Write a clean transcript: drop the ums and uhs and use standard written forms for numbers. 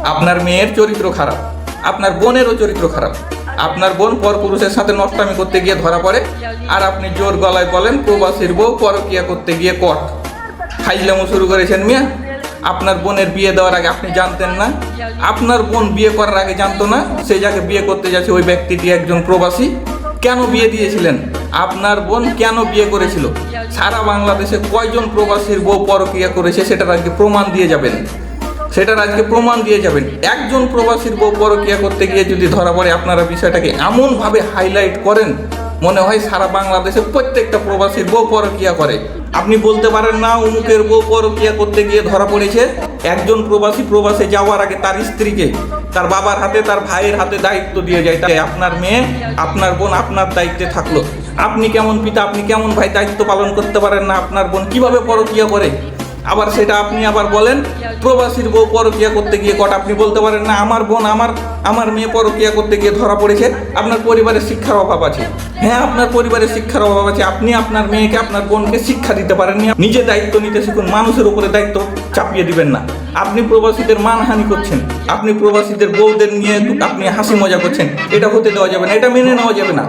আপনার মেয়ের চরিত্র খারাপ, আপনার বোনেরও চরিত্র খারাপ। আপনার বোন পরপুরুষের সাথে নষ্টামি করতে গিয়ে ধরা পড়ে, আর আপনি জোর গলায় বলেন প্রবাসীর বউ পরকিয়া করতে গিয়ে কট। ফাইজলামো শুরু করেছেন মিয়া। আপনার বোনের বিয়ে দেওয়ার আগে আপনি জানতেন না? আপনার বোন বিয়ে করার আগে জানতো না সে যাকে বিয়ে করতে যাচ্ছে ওই ব্যক্তিটি একজন প্রবাসী? কেন বিয়ে দিয়েছিলেন? আপনার বোন কেন বিয়ে করেছিল? সারা বাংলাদেশে কয়জন প্রবাসীর বউ পরকিয়া করেছে সেটার আজকে প্রমাণ দিয়ে যাবেন। একজন প্রবাসীর বউ পরকিয়া করতে গিয়ে যদি ধরা পড়ে, আপনারা বিষয়টাকে এমনভাবে হাইলাইট করেন মনে হয় সারা বাংলাদেশে প্রত্যেকটা প্রবাসীর বউ পরকিয়া করে। আপনি বলতে পারেন না অমুকের বউ পরকিয়া করতে গিয়ে ধরা পড়েছে। একজন প্রবাসী প্রবাসে যাওয়ার আগে তার স্ত্রীকে তার বাবার হাতে, তার ভাইয়ের হাতে দায়িত্ব দিয়ে যায়, তাই আপনার মেয়ে, আপনার বোন আপনার দায়িত্বে থাকলো। আপনি কেমন পিতা, আপনি কেমন ভাই দায়িত্ব পালন করতে পারেন না? আপনার বোন কিভাবে পরকিয়া করে, আবার সেটা আপনি আবার বলেন প্রবাসীর বউ পরকিয়া করতে গিয়ে কট। আপনি বলতে পারেন না আমার বোন, আমার মেয়ে পরকিয়া করতে গিয়ে ধরা পড়েছে। আপনার পরিবারের শিক্ষার অভাব আছে। হ্যাঁ, আপনার পরিবারের শিক্ষার অভাব আছে। আপনি আপনার মেয়েকে, আপনার বোনকে শিক্ষা দিতে পারেননি। নিজে দায়িত্ব নিতে শিখুন, মানুষের উপরে দায়িত্ব চাপিয়ে দিবেন না। আপনি প্রবাসীদের মানহানি করছেন, আপনি প্রবাসীদের বউদের নিয়ে আপনি হাসি মজা করছেন। এটা হতে দেওয়া যাবে না, এটা মেনে নেওয়া যাবে না।